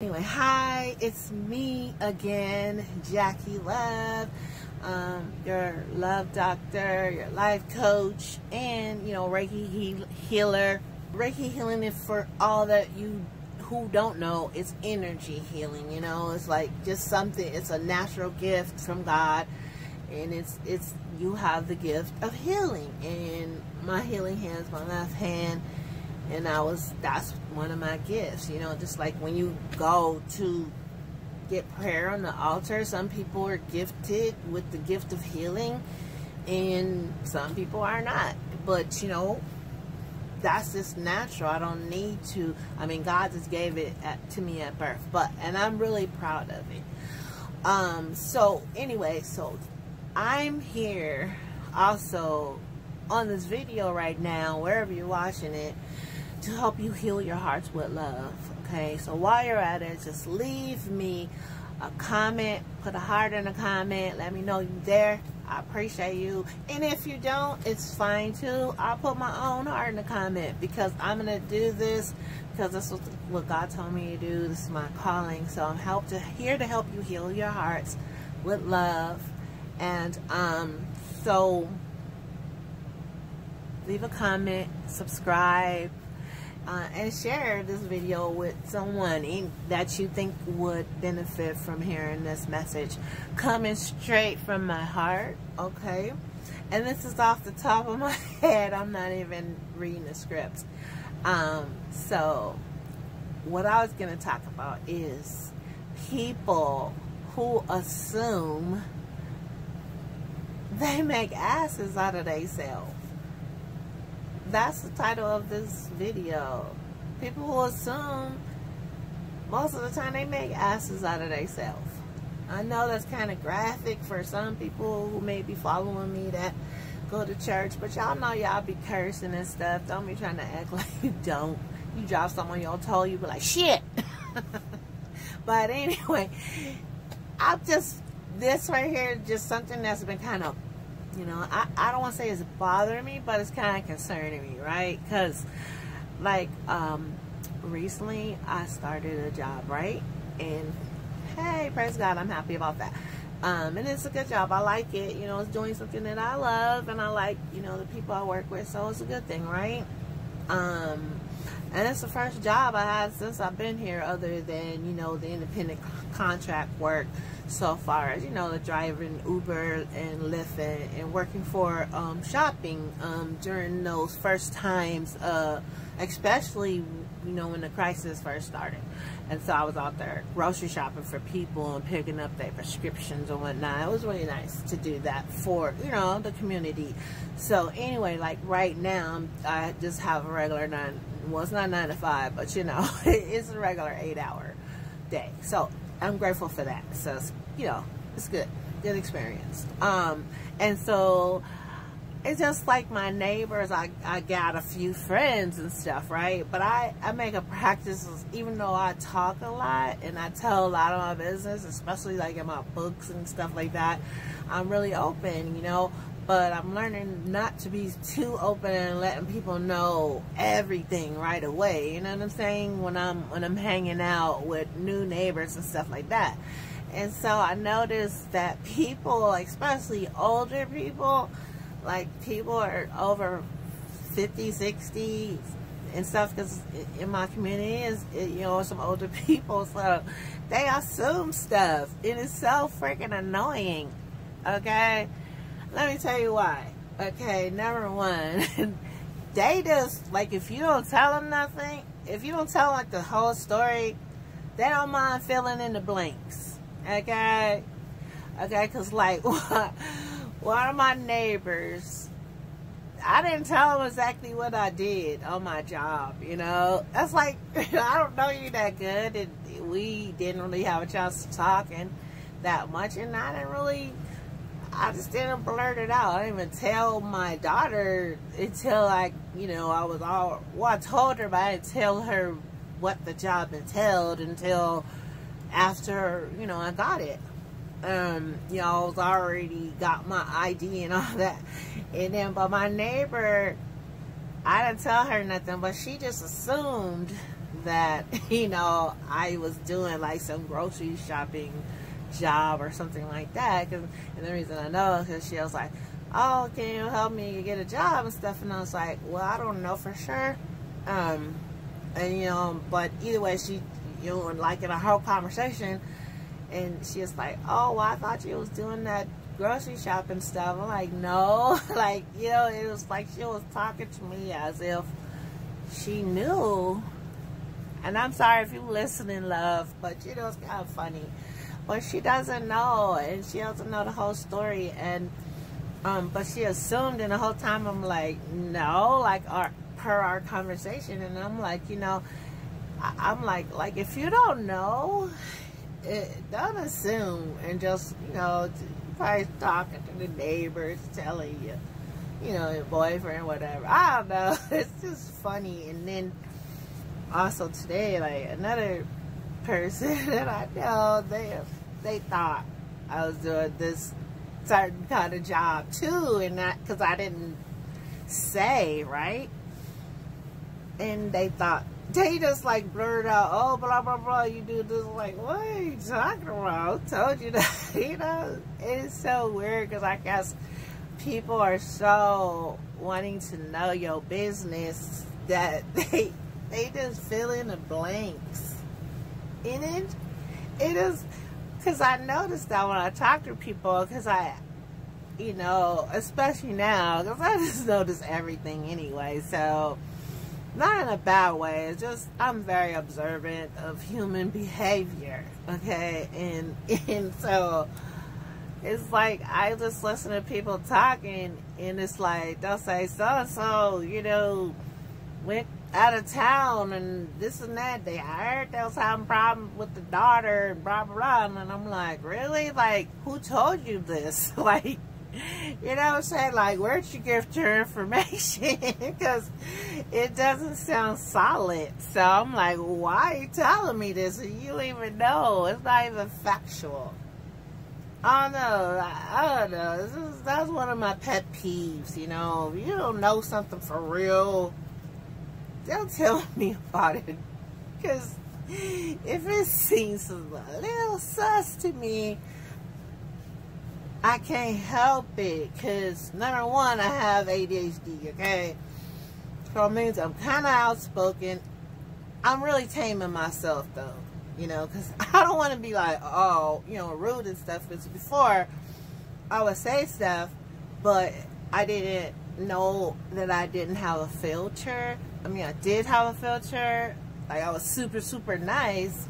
Anyway, hi, it's me again, Jackee Love, your love doctor, your life coach, and, Reiki healer. Reiki healing is for all that you who don't know. It's energy healing, it's like just something, it's a natural gift from God, and it's you have the gift of healing. And my healing hand's my left hand, and that's one of my gifts, just like when you go to get prayer on the altar, some people are gifted with the gift of healing and some people are not. But that's just natural. I don't need to, God just gave it to me at birth, and I'm really proud of it. So anyway, so I'm here also on this video right now, wherever you're watching it, to help you heal your hearts with love. Okay, so while you're at it, just leave me a comment, put a heart in a comment, let me know you're there. I appreciate you. And if you don't, it's fine too. I'll put my own heart in the comment, because I'm gonna do this because this is what God told me to do. This is my calling. So I'm here to help you heal your hearts with love. And so leave a comment, subscribe, and share this video with someone that you think would benefit from hearing this message coming straight from my heart. Okay, and this is off the top of my head. I'm not even reading the script. So what I was going to talk about is people who assume they make asses out of themselves. That's the title of this video. People who assume most of the time they make asses out of themselves. I know that's kind of graphic for some people who may be following me that go to church, but y'all know y'all be cursing and stuff. Don't be trying to act like you don't. You drop someone your toe, you be like, shit. But anyway, this right here is just something that's been kind of, I don't want to say it's bothering me, but it's kind of concerning me, right? Because, like, recently I started a job, right? And, hey, praise God, I'm happy about that. And it's a good job. I like it. It's doing something that I love, and I like, the people I work with, so it's a good thing, right? And it's the first job I had since I've been here, other than, the independent contract work so far as, the driving Uber and Lyft and working for shopping during those first times, especially, when the crisis first started. And so I was out there grocery shopping for people and picking up their prescriptions and whatnot. It was really nice to do that for, the community. So anyway, like right now, I just have a regular it's not 9 to 5, but it's a regular 8-hour day. So I'm grateful for that. So, it's good experience. And so it's just like my neighbors, I got a few friends and stuff, right? But I make a practice, even though I talk a lot and I tell a lot of my business, especially like in my books and stuff like that, I'm really open, but I'm learning not to be too open and letting people know everything right away. You know what I'm saying? When I'm hanging out with new neighbors and stuff like that. And so I noticed that people, especially older people, like people are over 50, 60 and stuff, because in my community is, some older people, so they assume stuff. It is so freaking annoying. Okay? Let me tell you why. Okay, number one, they just, like, if you don't tell them nothing, if you don't tell them, like, the whole story, they don't mind filling in the blanks. Okay? Okay, because, like, one of my neighbors, I didn't tell him exactly what I did on my job, That's like, I don't know you that good, and we didn't really have a chance to talk that much, and I just didn't blurt it out. I didn't even tell my daughter until I told her, but I didn't tell her what the job entailed until after, I got it. Y'all's already got my ID and all that. And then, but my neighbor, I didn't tell her nothing, but she just assumed that, you know, I was doing like some grocery shopping job or something like that. And the reason I know is because she was like, oh, can you help me get a job and stuff? And I was like, well, I don't know for sure. And, you know, but either way, she, you know, like in a whole conversation, and she was like, oh, well, I thought you was doing that grocery shopping stuff. I'm like, no. Like, you know, it was like she was talking to me as if she knew. And I'm sorry if you're listening, love, but, you know, it's kind of funny. But she doesn't know, and she doesn't know the whole story. And but she assumed, and the whole time I'm like, no, like per our conversation. And I'm like, you know, I'm like if you don't know, don't assume, and just, you know, probably talking to the neighbors, telling you, you know, your boyfriend, whatever. I don't know. It's just funny. And then also today, like, another person that I know, they thought I was doing this certain kind of job too, and not because I didn't say, right? And they thought, they just like blurred out, oh, blah blah blah, you do this. Like, what are you talking about? I told you that. You know, it's so weird because I guess people are so wanting to know your business that they just fill in the blanks. And it is, because I noticed that when I talk to people, because I, you know, especially now, because I just notice everything anyway, so not in a bad way. It's just I'm very observant of human behavior, okay? And so it's like I just listen to people talking, and it's like they'll say so-and-so, you know, went out of town and this and that. I heard they was having problems with the daughter and blah blah blah. And I'm like, really? Like, who told you this? Like, you know what I'm saying? Like, where'd you get your information? Because it doesn't sound solid. So I'm like, why are you telling me this? And you don't even know. It's not even factual. I don't know. I don't know. That's one of my pet peeves, you know. If you don't know something for real, don't tell me about it. Because if it seems a little sus to me, I can't help it. Because, number one, I have ADHD, okay? So it means I'm kind of outspoken. I'm really taming myself, though. You know, because I don't want to be like, oh, you know, rude and stuff. Because before, I would say stuff, but I didn't know that I didn't have a filter. I mean, I did have a filter. Like, I was super, super nice.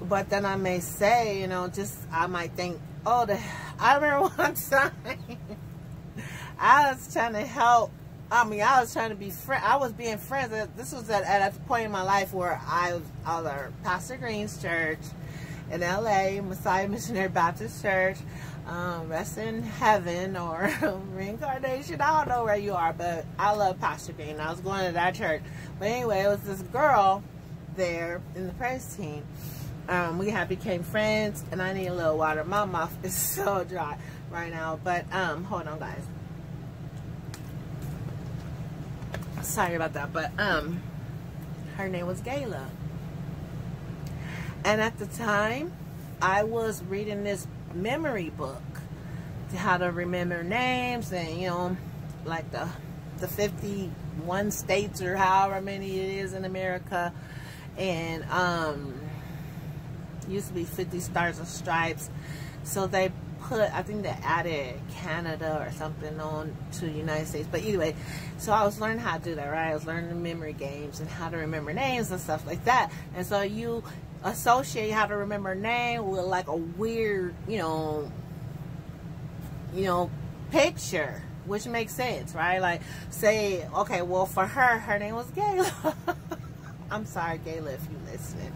But then I may say, you know, just, I might think, oh, I remember one time, I was trying to help. I mean, I was trying to be friend. I was being friends. This was at a point in my life where I was at Pastor Green's church in LA, Messiah Missionary Baptist Church. Rest in heaven or reincarnation. I don't know where you are, but I love Pastor Green. I was going to that church. But anyway, it was this girl there in the praise team. We had became friends, and I need a little water. My mouth is so dry right now. But hold on, guys. Sorry about that. But her name was Jackee Love. And at the time, I was reading this memory book, how to remember names, and, you know, like the 51 states or however many it is in America, and used to be 50 stars and stripes. So they put, I think they added Canada or something on to the United States. But anyway, so I was learning how to do that, right? I was learning the memory games and how to remember names and stuff like that. And so you associate how to remember a name with like a weird, you know, picture, which makes sense, right? Like, say, okay, well, for her name was Jackee. I'm sorry, Jackee, if you're listening,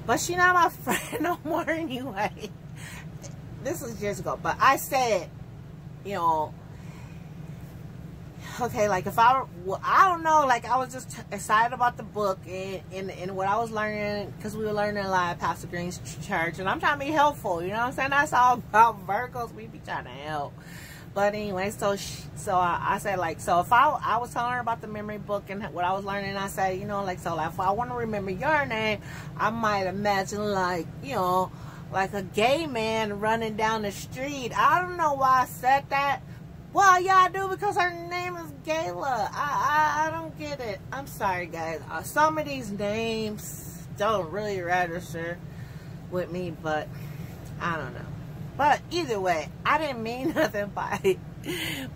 but she's not my friend no more anyway. This was years ago, but I said, you know, okay, like if I don't know, like I was just excited about the book and what I was learning, because we were learning a lot at Pastor Green's church, and I'm trying to be helpful, you know what I'm saying? That's all about Virgos, we be trying to help. But anyway, so I said, like, so if I was telling her about the memory book and what I was learning, I said, you know, like, so like, if I want to remember your name, I might imagine, like, you know, like a gay man running down the street. I don't know why I said that. Well, yeah, I do, because her name is Gayla. I don't get it. I'm sorry, guys. Some of these names don't really register with me, but I don't know. But either way, I didn't mean nothing by it.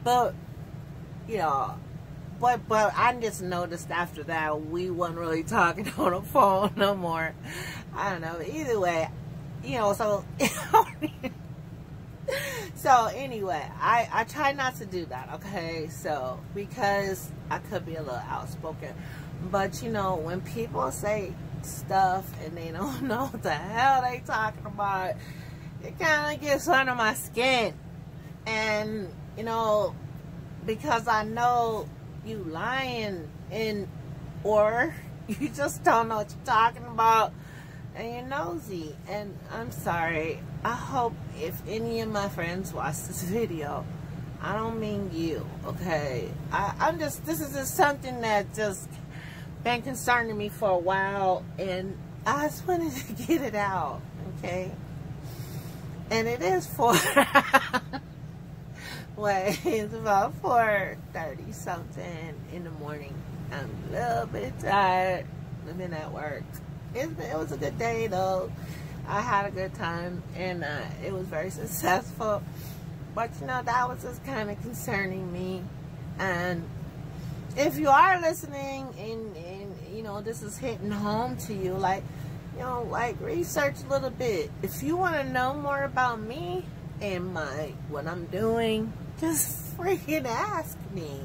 But, you know, but I just noticed after that we wasn't really talking on the phone no more. I don't know. But either way, you know, so so anyway, I try not to do that, okay? So, because I could be a little outspoken. But, you know, when people say stuff and they don't know what the hell they talking about, it kind of gets under my skin. And, you know, because I know you lying or you just don't know what you're talking about and you're nosy. And I'm sorry. I hope if any of my friends watch this video, I don't mean you, okay? This is just something that just been concerning me for a while, and I just wanted to get it out, okay? And it is it's about 4:30 something in the morning. I'm a little bit tired. I've been at work. It was a good day though. I had a good time, and it was very successful. But you know, that was just kind of concerning me. And if you are listening and you know this is hitting home to you, like, you know, like, research a little bit. If you want to know more about me and what I'm doing, just freaking ask me.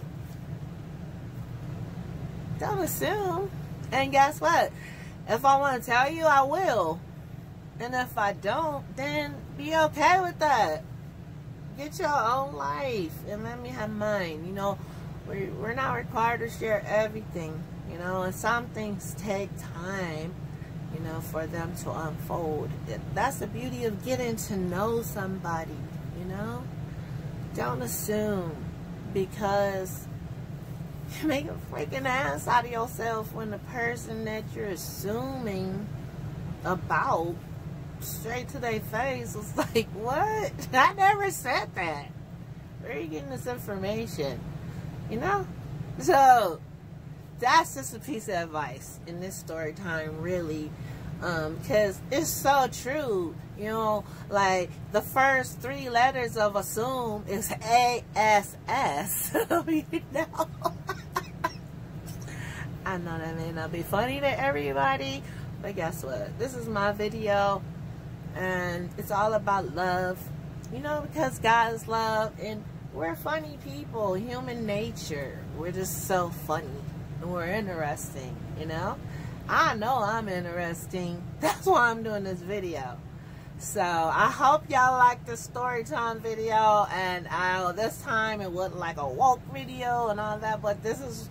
Don't assume. And guess what? If I want to tell you, I will. And if I don't, then be okay with that. Get your own life and let me have mine. You know, we're not required to share everything, you know, and some things take time, you know, for them to unfold. That's the beauty of getting to know somebody, you know. Don't assume, because you make a freaking ass out of yourself when the person that you're assuming about straight to their face was like, what? I never said that. Where are you getting this information? You know? So that's just a piece of advice in this story time, really, because it's so true. You know, like the first 3 letters of assume is ASS. You know? I know that may not be funny to everybody, but guess what? This is my video, and it's all about love, you know, because God is love, and we're funny people, human nature. We're just so funny, and we're interesting, you know. I know I'm interesting. That's why I'm doing this video. So I hope y'all like the story time video, and this time it wasn't like a woke video and all that, but this is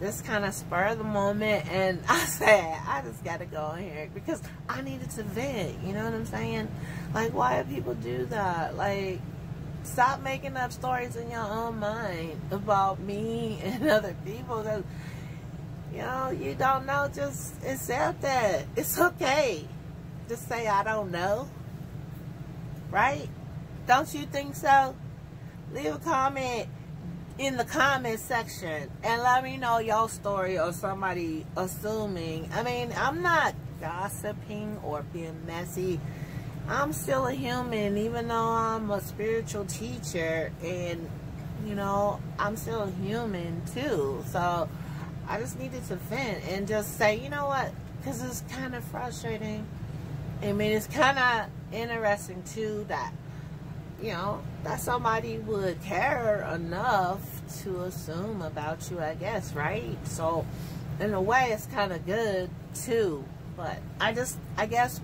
this kind of spur of the moment, and I said I just gotta go in here because I needed to vent. You know what I'm saying? Like, why do people do that? Like, stop making up stories in your own mind about me and other people. That, you know, you don't know. Just accept that. It's okay. Just say I don't know. Right? Don't you think so? Leave a comment in the comment section and let me know your story or somebody assuming. I mean, I'm not gossiping or being messy. I'm still a human, even though I'm a spiritual teacher, and you know, I'm still a human too. So I just needed to vent and just say, you know what, because it's kind of frustrating. I mean, it's kind of interesting too that, you know, that somebody would care enough to assume about you, I guess, right? So in a way it's kind of good too. But I guess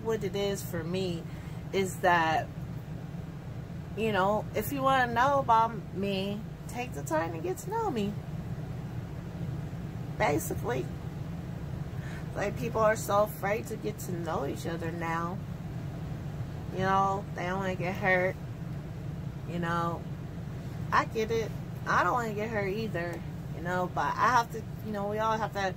what it is for me is that, you know, if you want to know about me, take the time to get to know me. Basically. Like, people are so afraid to get to know each other now. You know, they don't want to get hurt. You know, I get it. I don't want to get hurt either, you know, but I have to, you know, we all have to,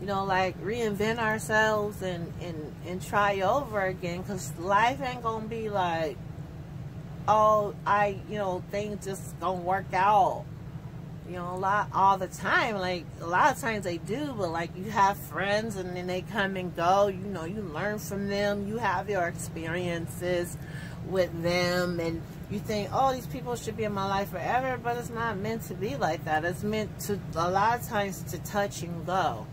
you know, like reinvent ourselves and try over again, because life ain't going to be like, oh, you know, things just gonna work out, you know, all the time. Like, a lot of times they do, but like, you have friends and then they come and go, you know, you learn from them, you have your experiences with them, and you think, oh, these people should be in my life forever, but it's not meant to be like that. It's meant to, a lot of times, to touch and go,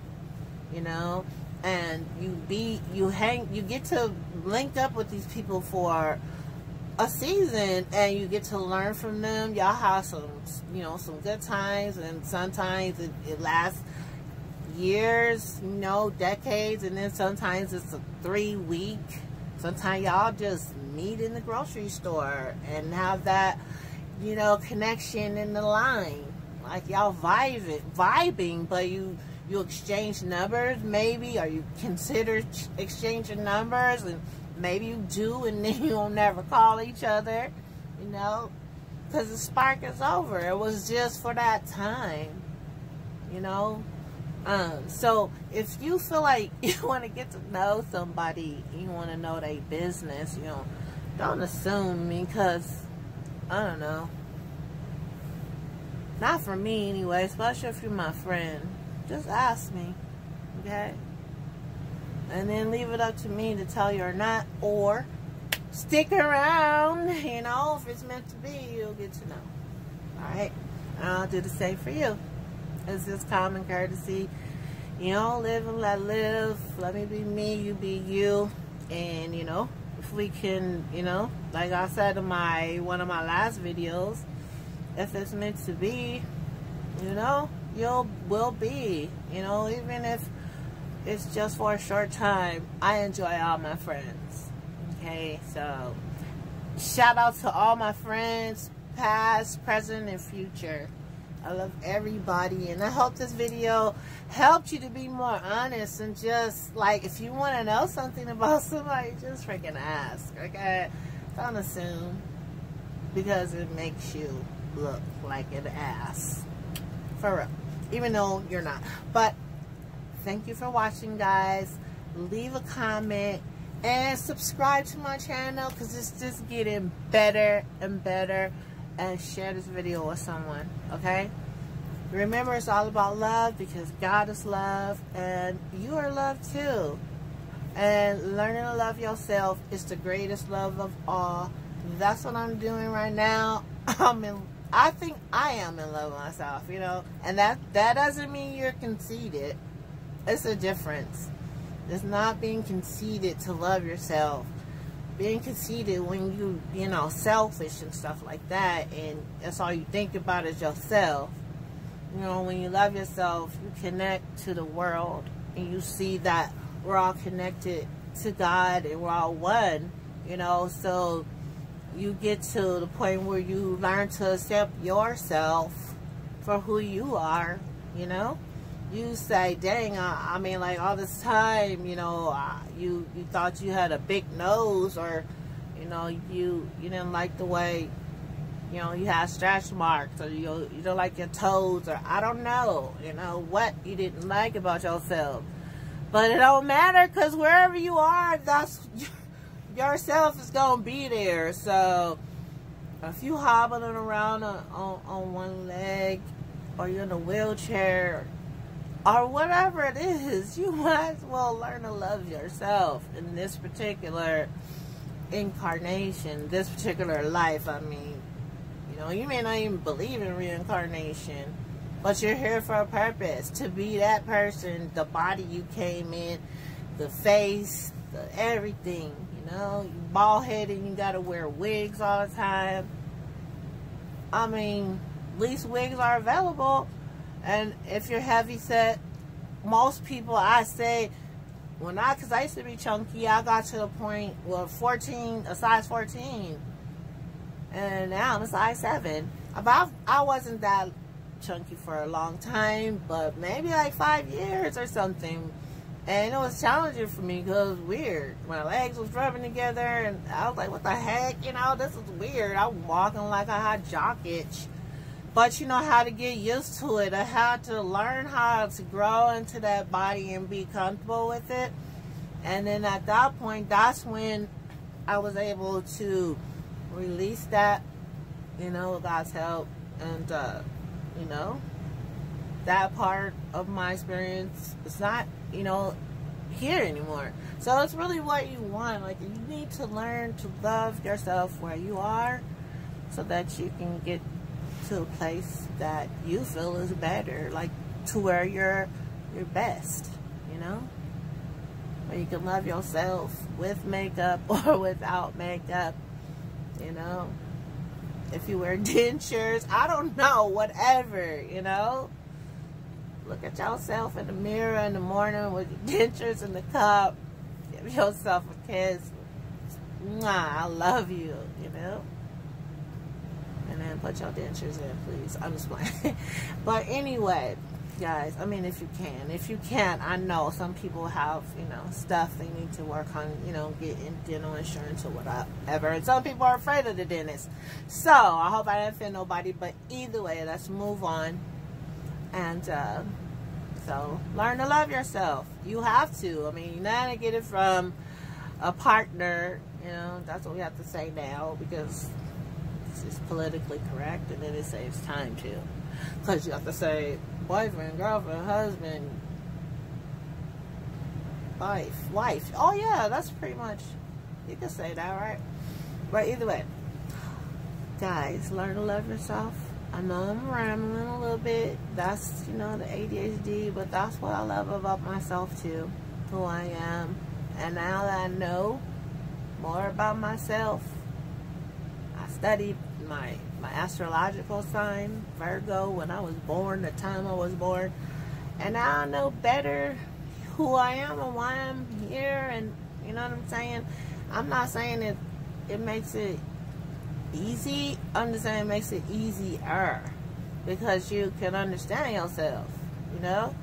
you know, and you get to link up with these people for a season, and you get to learn from them. Y'all have some, you know, some good times, and sometimes it lasts years, you know, decades, and then sometimes it's a 3-week. Sometimes y'all just meet in the grocery store and have that, you know, connection in the line, like y'all vibing, but you exchange numbers maybe, or you consider exchanging numbers, and maybe you do, and then you'll never call each other, you know, because the spark is over. It was just for that time, you know. So if you feel like you want to get to know somebody, you want to know their business, you know, don't assume me, because I don't know, not for me anyway, especially if you're my friend. Just ask me, okay? And then leave it up to me to tell you or not, or stick around, you know. If it's meant to be, you'll get to know. Alright? I'll do the same for you. It's just common courtesy. You know, live and let live. Let me be me, you be you. And, you know, if we can, you know, like I said in one of my last videos, if it's meant to be, you know, will be. You know, even if it's just for a short time, I enjoy all my friends. Okay, so shout out to all my friends, past, present, and future. I love everybody, and I hope this video helped you to be more honest, and just like, if you want to know something about somebody, just freaking ask, okay? Don't assume, because it makes you look like an ass, for real, even though you're not. But thank you for watching, guys. Leave a comment and subscribe to my channel, because it's just getting better and better. And share this video with someone, okay? Remember, it's all about love, because God is love and you are love too. And learning to love yourself is the greatest love of all. That's what I'm doing right now. I think I am in love with myself, you know. And that doesn't mean you're conceited. It's a difference. It's not being conceited to love yourself. Being conceited when you know, selfish and stuff like that, and that's all you think about is yourself. You know, when you love yourself, you connect to the world, and you see that we're all connected to God, and we're all one, you know. So you get to the point where you learn to accept yourself for who you are, you know. You say, dang, I mean, like, all this time, you know, you thought you had a big nose, or, you know, you didn't like the way, you know, you had stretch marks, or you don't like your toes, or I don't know, you know, what you didn't like about yourself. But it don't matter, because wherever you are, that's yourself is going to be there. So if you hobbling around on one leg, or you're in a wheelchair, or whatever it is, you might as well learn to love yourself in this particular incarnation, this particular life. I mean, you know, you may not even believe in reincarnation, but you're here for a purpose, to be that person, the body you came in, the face, the everything, you know. You bald-headed, you gotta wear wigs all the time. I mean, at least wigs are available. And if you're heavy set, most people, I say, because I used to be chunky, I got to the point, well, a size 14. And now I'm a size 7. I wasn't that chunky for a long time, but maybe like 5 years or something. And it was challenging for me, because it was weird. My legs was rubbing together, and I was like, what the heck? You know, this is weird. I'm walking like I had jock itch. But you know how to get used to it. I had to learn how to grow into that body and be comfortable with it. And then at that point, that's when I was able to release that, you know, with God's help. And, you know, that part of my experience is not, you know, here anymore. So it's really what you want. Like, you need to learn to love yourself where you are so that you can get to a place that you feel is better, like to where you're your best, you know, where you can love yourself with makeup or without makeup, you know. If you wear dentures, I don't know, whatever, you know. Look at yourself in the mirror in the morning with your dentures in the cup. Give yourself a kiss. Mwah, I love you, you know. And then put your dentures in, please. I'm just playing. But anyway, guys, I mean, if you can. If you can't, I know some people have, you know, stuff they need to work on, you know, getting dental insurance or whatever. And some people are afraid of the dentist. So, I hope I didn't offend nobody. But either way, let's move on. And, so, learn to love yourself. You have to. I mean, you're not going to get it from a partner. You know, that's what we have to say now. Because it's politically correct, and then it saves time too, because you have to say boyfriend, girlfriend, husband, wife. Oh yeah, that's pretty much, you can say that, right? But either way, guys, learn to love yourself. I know I'm rambling a little bit. That's, you know, the ADHD, but that's what I love about myself too, who I am. And now that I know more about myself, I studied my astrological sign, Virgo, when I was born, the time I was born. And now I know better who I am and why I'm here. And you know what I'm saying? I'm not saying it makes it easy. I'm just saying it makes it easier. Because you can understand yourself, you know?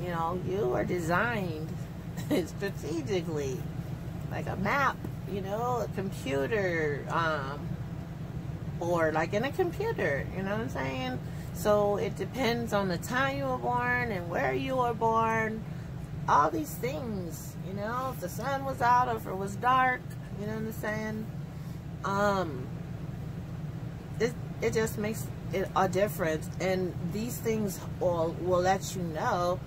You know, you are designed strategically. Like a map. You know, a computer, or like in a computer, you know what I'm saying? So it depends on the time you were born and where you were born, all these things, you know, if the sun was out or if it was dark, you know what I'm saying? It just makes it a difference, and these things will let you know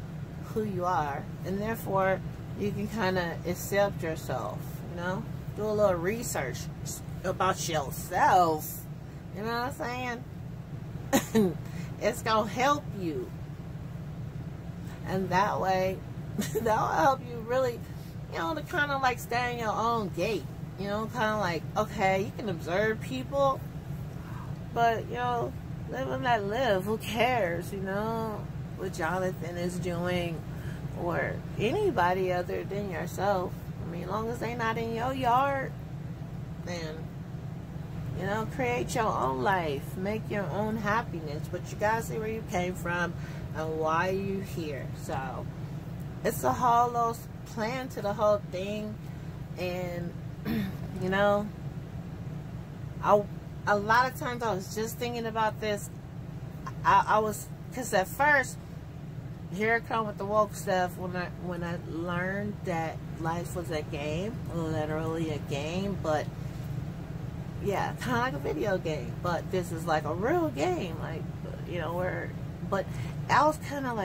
who you are, and therefore you can kind of accept yourself, you know? Do a little research about yourself. You know what I'm saying? It's going to help you. And that way, that'll help you really, you know, to kind of like stay in your own gate. You know, kind of like, okay, you can observe people, but, you know, live and let live. Who cares, you know, what Jonathan is doing or anybody other than yourself. I mean, as long as they not in your yard, then, you know, create your own life. Make your own happiness. But you gotta see where you came from and why you're here. So, it's a whole little plan to the whole thing. And, you know, a lot of times I was just thinking about this. I was, because at first, here it come with the woke stuff, when I learned that life was a game, literally a game, but yeah, kind of like a video game, but this is like a real game, like, you know, but I was kind of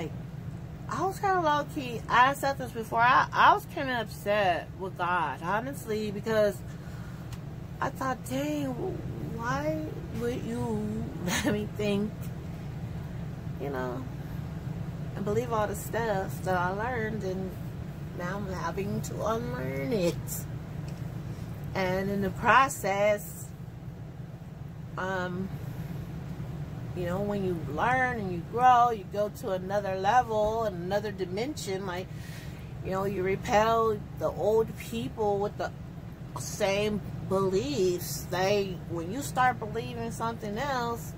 low-key, I said this before, I was kind of upset with God, honestly, because I thought, dang, why would you let me think, you know, and believe all the stuff that I learned, and now I'm having to unlearn it. And in the process, you know, when you learn and you grow, you go to another level and another dimension. Like, you know, you repel the old people with the same beliefs. When you start believing something else,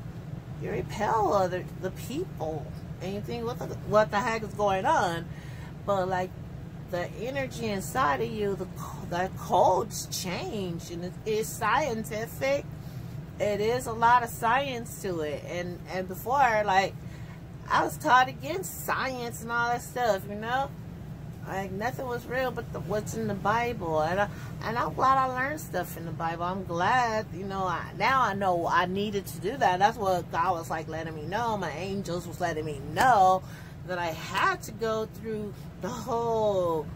you repel the people. And you think, what the heck is going on? But like, the energy inside of you, the codes change, and it's scientific, it is a lot of science to it. And before, like, I was taught against science and all that stuff, you know? Like, nothing was real but what's in the Bible. And I'm glad I learned stuff in the Bible. I'm glad, you know, now I know I needed to do that. That's what God was, like, letting me know. My angels was letting me know that I had to go through the whole,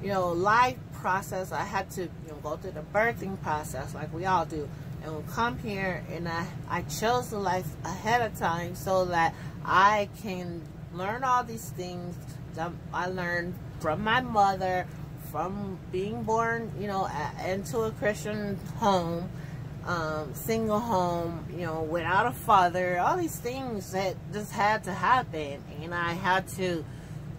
you know, life process. I had to, you know, go through the birthing process like we all do. And we'll come here, and I chose the life ahead of time so that I can learn all these things that I learned from my mother, from being born, you know, into a Christian home, single home, you know, without a father. All these things that just had to happen, and I had to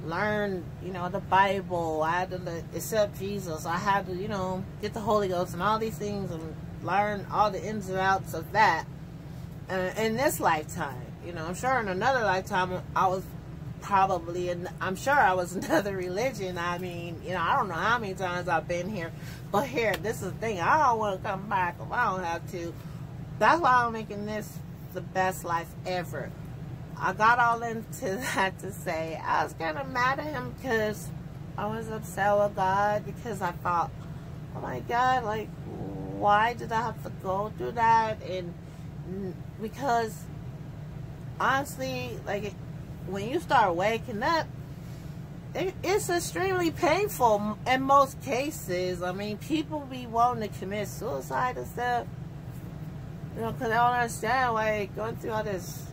learn, you know, the Bible. I had to accept Jesus. I had to, you know, get the Holy Ghost and all these things, and learn all the ins and outs of that in this lifetime. You know, I'm sure in another lifetime I was probably, and I'm sure I was another religion. I mean, you know, I don't know how many times I've been here, but here, this is the thing. I don't want to come back if I don't have to. That's why I'm making this the best life ever. I got all into that to say I was kind of mad at him because I was upset with God, because I thought, oh my God, like, why did I have to go through that? And because honestly, like, when you start waking up, it's extremely painful in most cases. I mean, people be wanting to commit suicide and stuff, you know, because I don't understand why going through all this,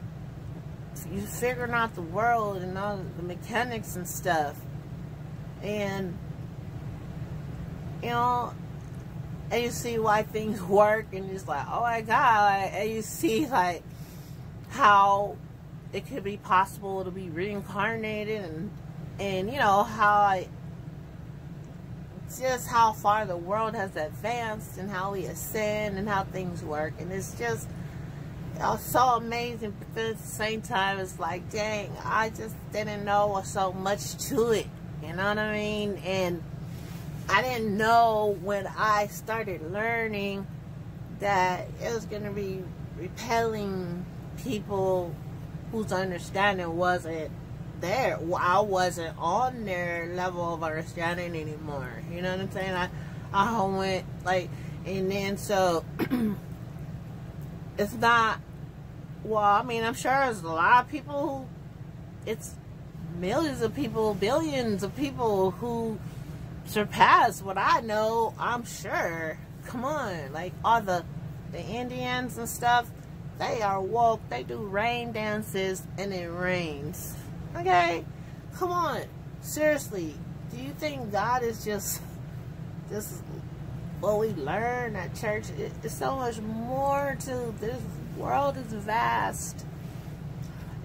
you figuring out the world and all the mechanics and stuff, and, you know, and you see why things work, and it's like, oh my God, and you see, like, how it could be possible to be reincarnated, and you know, how just how far the world has advanced, and how we ascend, and how things work. And it's just, you know, so amazing, but at the same time, it's like, dang, I just didn't know so much to it, you know what I mean? And I didn't know when I started learning that it was going to be repelling people whose understanding wasn't there. I wasn't on their level of understanding anymore. You know what I'm saying? I went, like, and then so it's not, well, I mean, I'm sure there's a lot of people who, it's millions of people, billions of people who surpass what I know, I'm sure. Come on, like all the Indians and stuff, they are woke. They do rain dances and it rains. Okay, come on, seriously. Do you think God is just what we learn at church? It's so much more to this world. Is vast.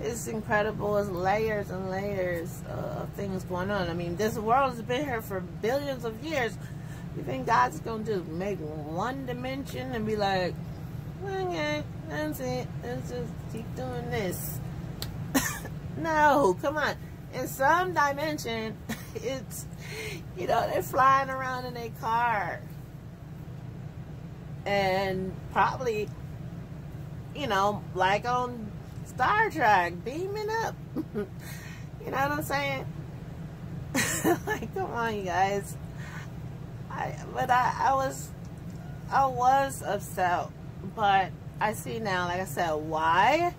It's incredible. It's layers and layers of things going on. I mean, this world has been here for billions of years. You think God's going to do make one dimension and be like, okay, that's it. Let's just keep doing this. No, come on. In some dimension, it's, you know, they're flying around in their car. And probably, you know, like on Star Trek, beaming up. You know what I'm saying? Like, come on, you guys. I was upset, but I see now, like I said, why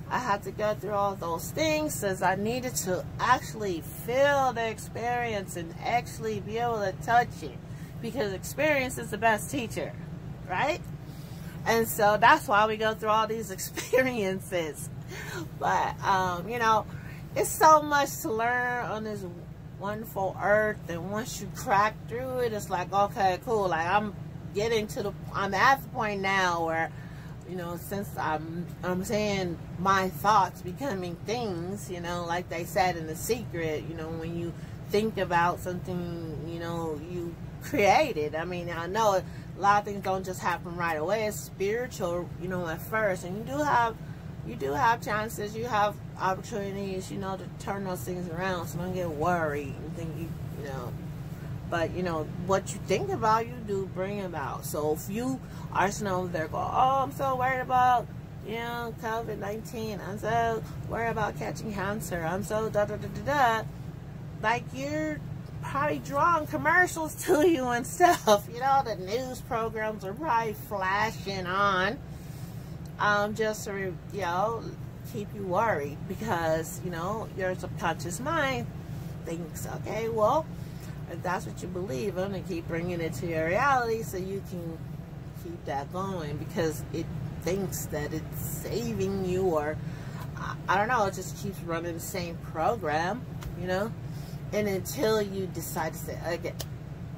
I had to go through all those things, since I needed to actually feel the experience and actually be able to touch it, because experience is the best teacher, right? And so that's why we go through all these experiences. But you know, it's so much to learn on this wonderful earth, and once you crack through it, it's like, okay, cool. Like, I'm at the point now where, you know, since I'm saying my thoughts becoming things, you know, like they said in The Secret, you know, when you think about something, you know, you create it. I mean, I know a lot of things don't just happen right away. It's spiritual, you know, at first, and you do have chances, you have opportunities, you know, to turn those things around. So don't get worried and think you know. But, you know, what you think about, you do bring about. So if you are sitting over there going, oh, I'm so worried about, you know, COVID-19. I'm so worried about catching cancer. I'm so da-da-da-da-da. Like, you're probably drawing commercials to you and stuff. You know, the news programs are probably flashing on. Just to, you know, keep you worried. Because, you know, your subconscious mind thinks, okay, well, if that's what you believe, I'm going to keep bringing it to your reality so you can keep that going, because it thinks that it's saving you, or I don't know, it just keeps running the same program, you know. And until you decide to say, okay,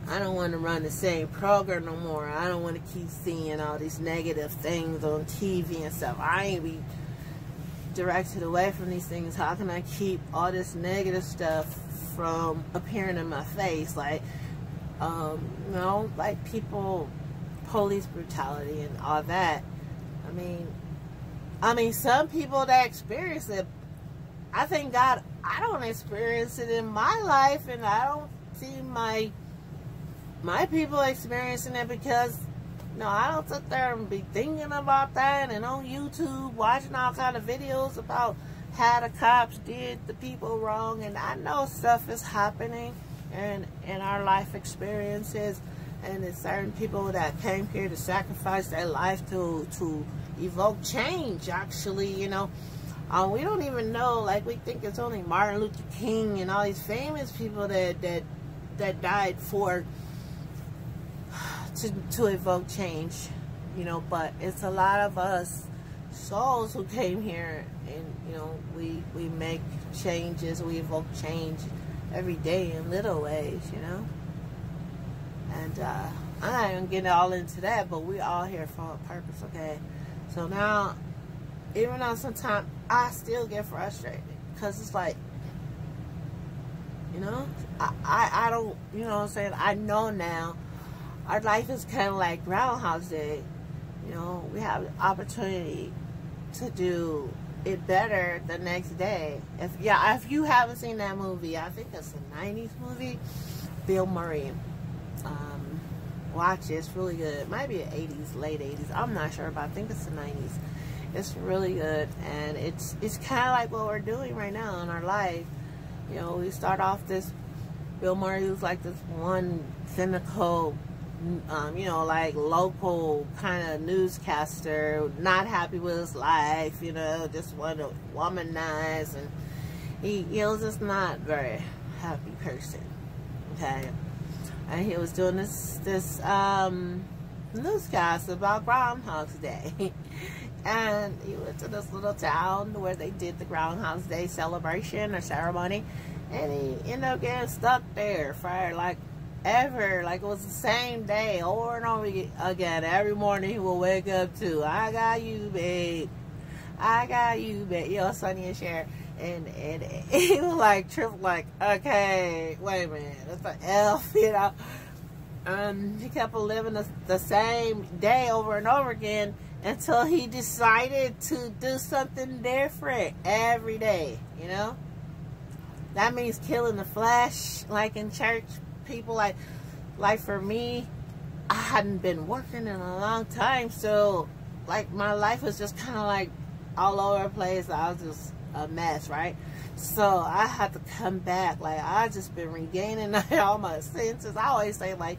I don't want to run the same program no more. I don't want to keep seeing all these negative things on TV and stuff. I ain't be directed away from these things. How can I keep all this negative stuff from appearing in my face? Like, you know, like people, police brutality and all that. I mean, some people that experience it, I thank God I don't experience it in my life, and I don't see my people experiencing it, because, you know, I don't sit there and be thinking about that and on YouTube watching all kind of videos about how the cops did the people wrong. And I know stuff is happening in our life experiences, and it's certain people that came here to sacrifice their life to evoke change, actually, you know. We don't even know, like, we think it's only Martin Luther King and all these famous people that died for to evoke change, you know. But it's a lot of us souls who came here, and, you know, we make changes, we evoke change every day in little ways, you know. And I'm not even getting all into that, but we all here for a purpose, okay? So now, even though sometimes I still get frustrated, because it's like, you know, I don't, you know what I'm saying, I know now our life is kind of like Groundhog Day. You know, we have the opportunity to do it better the next day. If you haven't seen that movie, I think it's a 90s movie, Bill Murray. Watch it, it's really good. It might be the 80s, late 80s, I'm not sure, but I think it's the 90s. It's really good, and it's kind of like what we're doing right now in our life. You know, we start off this, Bill Murray was like this one cynical, you know, like local kind of newscaster, not happy with his life, you know, just wanted to womanize, and he was just not very happy person, okay. And he was doing this newscast about Groundhog's Day. And he went to this little town where they did the Groundhog's Day celebration or ceremony, and he ended up getting stuck there for like ever. Like, it was the same day over and over again. Every morning he would wake up to, I got you, babe. I got you, babe. You know, Sonny and Cher. And he was like, tripping, like, okay, wait a minute, that's an F, you know. He kept living the same day over and over again until he decided to do something different every day, you know. That means killing the flesh, like in church. People, like for me, I hadn't been working in a long time, so like my life was just kind of like all over the place. I was just a mess, right? So I had to come back. Like, I just been regaining all my senses. I always say, like,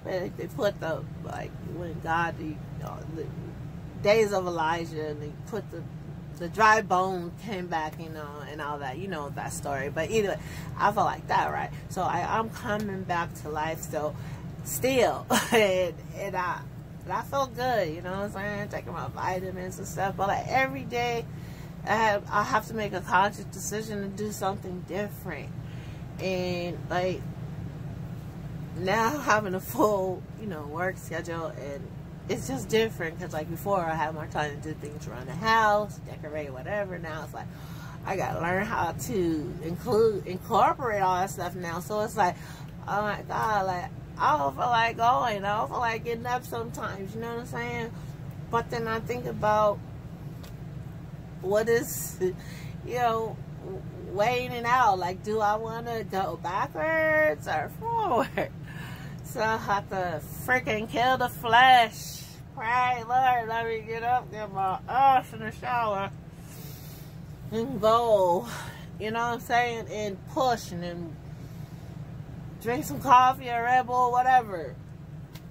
they put the, like, when God, the days of Elijah, and they put the dry bone came back, you know, and all that, you know that story. But either way, I feel like that, right? So I'm coming back to life, so still, and I feel good, you know what I'm saying, taking my vitamins and stuff. But like every day, I have to make a conscious decision to do something different. And like now, having a full, you know, work schedule, and it's just different, because like before I had more time to do things around the house, decorate, whatever. Now it's like I gotta learn how to incorporate all that stuff now. So it's like, oh my God, like I don't feel like going, I don't feel like getting up sometimes, you know what I'm saying? But then I think about what is, you know, weighing it out. Like, do I want to go backwards or forward? So I have to freaking kill the flesh. Pray, Lord, let me get up, get my ass in the shower, and go. You know what I'm saying? And push, and then drink some coffee or Red Bull, whatever.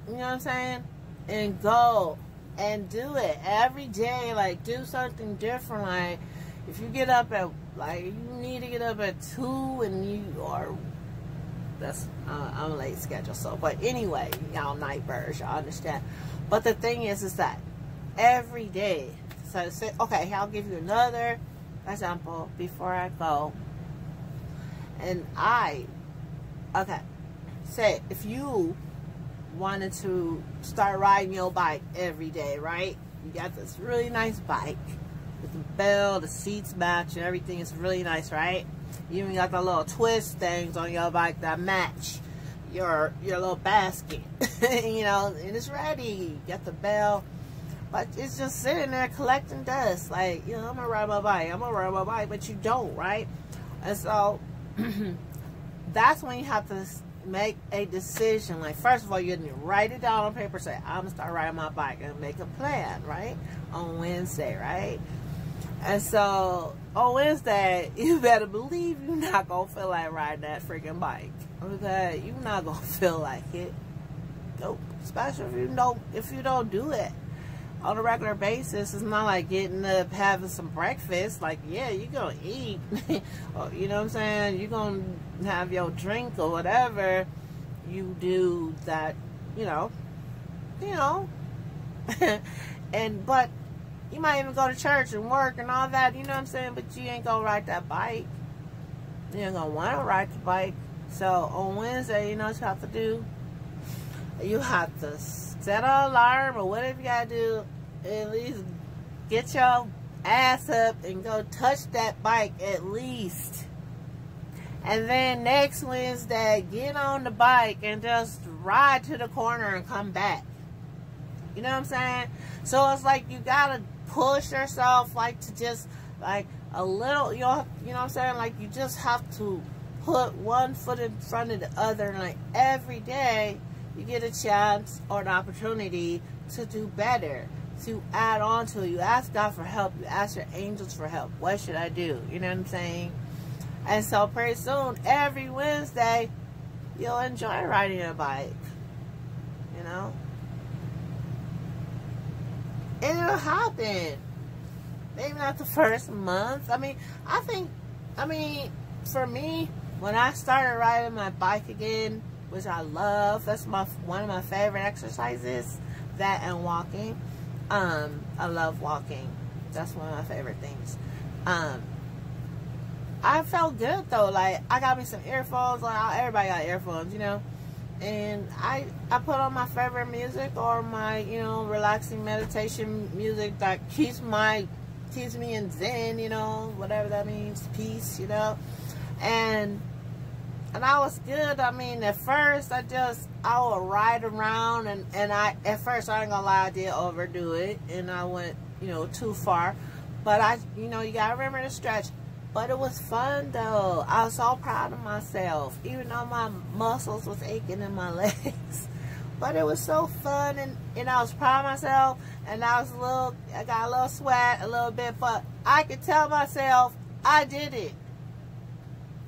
You know what I'm saying? And go. And do it every day. Like, do something different. Like, if you get up at, like, you need to get up at 2 and you are, that's, I'm a late schedule. So, but anyway, y'all night birds, y'all understand. But the thing is that every day, so say, okay, I'll give you another example before I go. And okay, say if you wanted to start riding your bike every day, right? You got this really nice bike with the bell, the seats match, and everything is really nice, right? You even got the little twist things on your bike that match your little basket, you know, and it's ready. You got the bell, but it's just sitting there collecting dust. Like, you know, I'm gonna ride my bike, but you don't, right? And so that's when you have to make a decision. Like, first of all, you need to write it down on paper, say, I'm gonna start riding my bike, and make a plan, right? On Wednesday, right? And so on Wednesday, you better believe you're not gonna feel like riding that freaking bike. Okay, you're not gonna feel like it. Nope. Especially if you don't do it on a regular basis. It's not like getting up, having some breakfast. Like, yeah, you're gonna eat. Or, you know what I'm saying? You're gonna have your drink or whatever you do that, you know. But you might even go to church and work and all that, you know what I'm saying? But you ain't gonna ride that bike. You ain't gonna want to ride the bike. So on Wednesday, you know what you have to do? You have to set an alarm or whatever you gotta do. At least get your ass up and go touch that bike at least. And then next Wednesday, get on the bike and just ride to the corner and come back. You know what I'm saying? So it's like you gotta push yourself, like, to just, like, a little, you know what I'm saying? Like, you just have to put one foot in front of the other. And, like, every day you get a chance or an opportunity to do better, to add on to it. You ask God for help. You ask your angels for help. What should I do? You know what I'm saying? And so pretty soon, every Wednesday, you'll enjoy riding a bike. You know? And it'll happen. Maybe not the first month. I mean, for me, when I started riding my bike again, which I love, that's one of my favorite exercises, that and walking. I love walking. That's one of my favorite things. I felt good though. Like, I got me some earphones. Like, everybody got earphones, you know. And I put on my favorite music, or my, you know, relaxing meditation music that keeps me in zen, you know, whatever that means, peace, you know. And I was good. I mean, at first I would ride around, and at first, I ain't gonna lie, I did overdo it, and I went, you know, too far. But you know, you gotta remember to stretch. But it was fun though. I was so proud of myself, even though my muscles was aching in my legs. But it was so fun, and I was proud of myself, and I got a little sweat, a little bit, but I could tell myself I did it.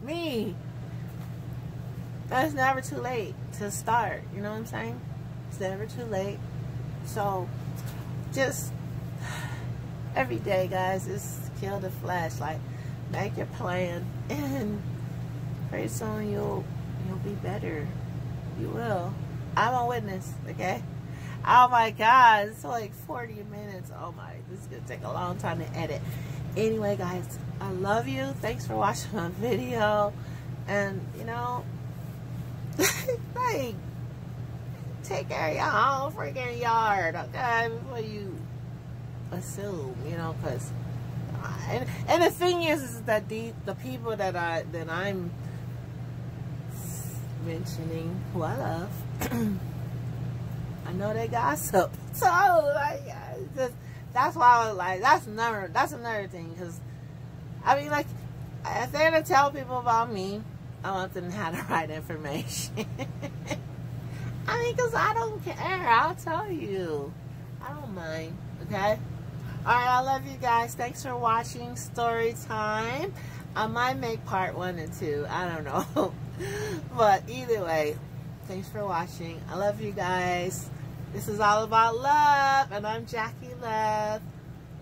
Me. It's never too late to start, you know what I'm saying? It's never too late. So just every day, guys, just kill the flesh. Like, make your plan, and pretty soon you'll be better. You will. I'm a witness, okay? Oh my God, it's like 40 minutes. Oh my, this is gonna take a long time to edit. Anyway, guys, I love you. Thanks for watching my video. And, you know, like, take care of your own freaking yard, okay? Before you assume, you know, because and the thing is that the people that I'm mentioning, who I love, I know they gossip. So like, that's why I was like, that's another thing. Because I mean, like, if they're gonna tell people about me, I want them to have the right information. I mean, because I don't care. I'll tell you. I don't mind. Okay? Alright, I love you guys. Thanks for watching Story Time. I might make part 1 and 2. I don't know. But either way, thanks for watching. I love you guys. This is all about love. And I'm Jackee Love.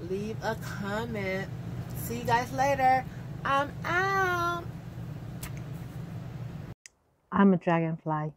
Leave a comment. See you guys later. I'm out. I'm a dragonfly.